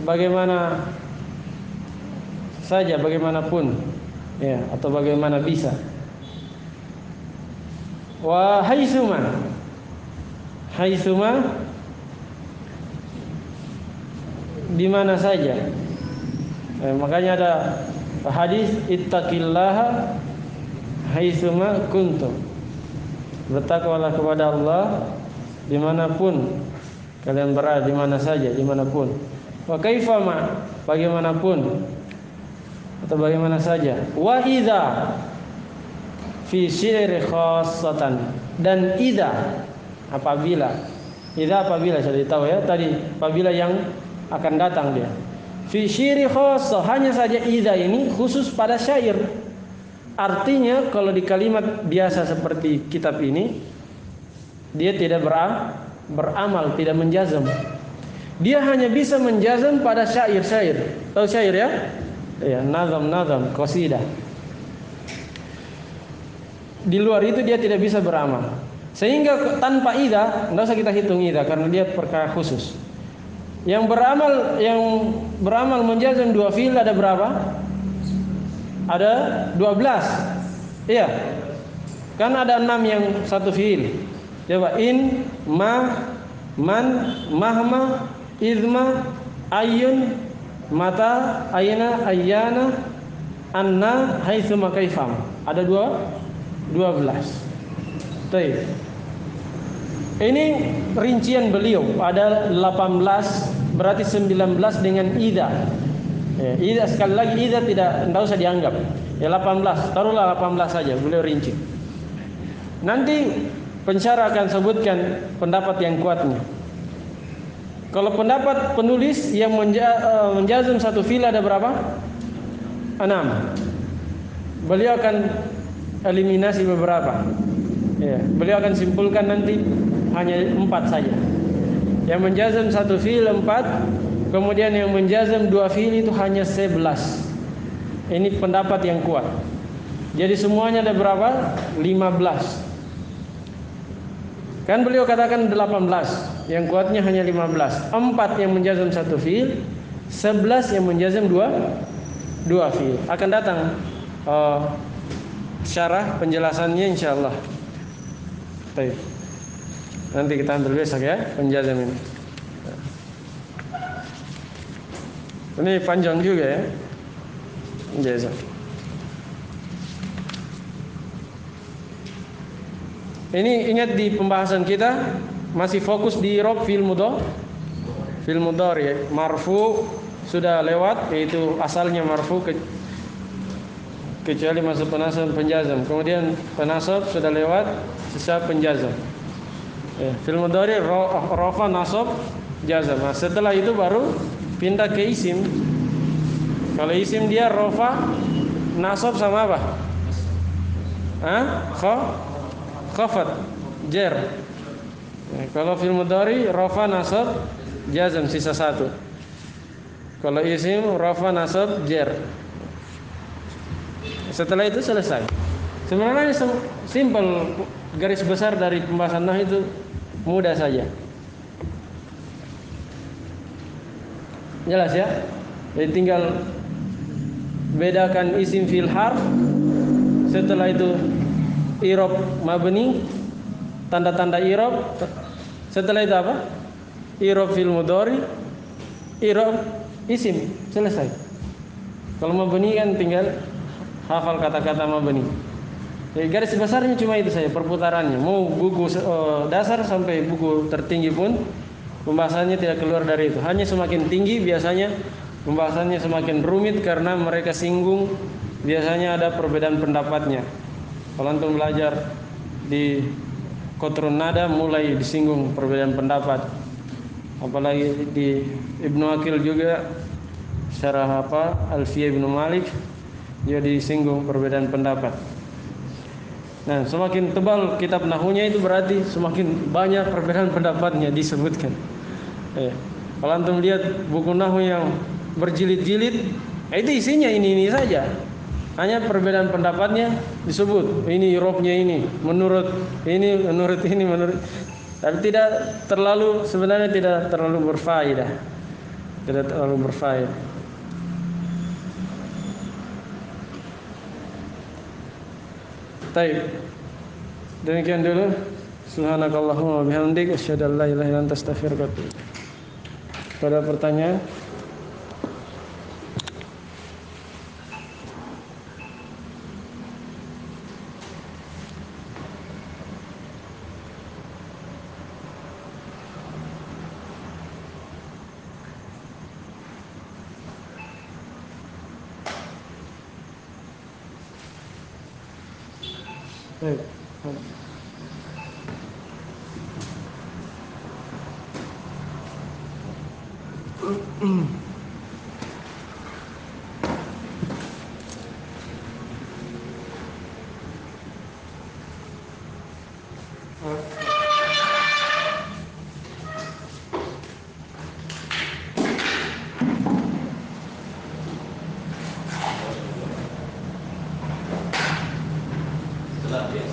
bagaimana saja, bagaimanapun, atau bagaimana bisa. Wa haitsuma, di mana saja. Makanya ada hadis ittaqillaha haitsuma kuntum, bertakwalah kepada Allah dimanapun kalian berada, di mana saja, dimanapun. Wa kaifama, bagaimanapun atau bagaimana saja. Wa idza fi syi'ri khassatan, dan idza apabila. Idza apabila, sudah tahu ya tadi, apabila yang akan datang dia. Fi syi'ri khassah, hanya saja idza ini khusus pada syair. Artinya kalau di kalimat biasa seperti kitab ini, dia tidak beramal, tidak menjazam. Dia hanya bisa menjazam pada syair-syair. Tahu syair ya? Nazam, qasidah. Di luar itu dia tidak bisa beramal. Sehingga tanpa idza, enggak usah kita hitung idza karena dia perkara khusus. Yang beramal menjazam dua fiil ada berapa? Ada 12. Iya. Kan ada 6 yang satu fiil. Coba in, ma, man, mahma, izma, ayyun, mata, ayna, ayyana, anna, haitsuma, kaifam. Ada 12. Baik. Ini rincian beliau. Ada 18, berarti 19 dengan idza. Idza, sekali lagi idza tidak usah dianggap. 18, taruhlah 18 saja, beliau rinci. Nanti pensyarah akan sebutkan pendapat yang kuatnya. Kalau pendapat penulis yang menjazm satu fiil ada berapa? 6. Beliau akan eliminasi beberapa. Beliau akan simpulkan nanti hanya 4 saja. Yang menjazm satu fiil 4, kemudian yang menjazm dua fiil itu hanya 11. Ini pendapat yang kuat. Jadi semuanya ada berapa? 15. Kan beliau katakan 18, yang kuatnya hanya 15. 4 yang menjazm satu fiil, 11 yang menjazam dua fiil. Akan datang syarah penjelasannya insyaallah. Baik. Nanti kita ambil besok ya penjazam ini. Ini panjang juga ya. Jazam. Ini ingat di pembahasan kita masih fokus di i'rab fi'il mudhari. Marfu sudah lewat, yaitu asalnya marfu kecuali masuk penasab penjazam. Kemudian penasab sudah lewat, sisa penjazam. Fi'il mudhari rafa nasab jazam. Nah, setelah itu baru pindah ke isim. Kalau isim dia rafa nasab sama apa? Khafat jar. Kalau fi'il mudhari rafa nasab jazam sisa satu. Kalau isim rafa nasab jar. Setelah itu selesai. Sebenarnya simpel, garis besar dari pembahasan nahwu itu mudah saja. Jelas ya? Jadi tinggal bedakan isim fil harf. Setelah itu i'rab mabni, tanda-tanda i'rab. Setelah itu apa? I'rab fil mudhari, i'rab isim, selesai. Kalau mabni kan tinggal hafal kata-kata mabni. Jadi garis besarnya cuma itu saja perputarannya. Mau buku dasar sampai buku tertinggi pun pembahasannya tidak keluar dari itu. Hanya semakin tinggi biasanya pembahasannya semakin rumit karena mereka singgung biasanya ada perbedaan pendapatnya. Kalau antum belajar di Qatrun Nada mulai disinggung perbedaan pendapat. Apalagi di Ibnu Aqil juga syarah Alfiyah Ibnu Malik dia disinggung perbedaan pendapat. Nah, semakin tebal kitab nahwunya itu berarti semakin banyak perbedaan pendapatnya disebutkan. Kalau antum lihat buku nahwu yang berjilid-jilid, itu isinya ini saja. Hanya perbedaan pendapatnya disebut. Ini i'rabnya ini, menurut ini. Tapi sebenarnya tidak terlalu berfaedah. Tidak terlalu berfaedah. Baik. Demikian dulu. Subhanakallahumma wa bihamdika asyhadu an la ilaha illa anta astaghfiruka wa atubu ilaik. Ada pertanyaan? Baik. Setelah dia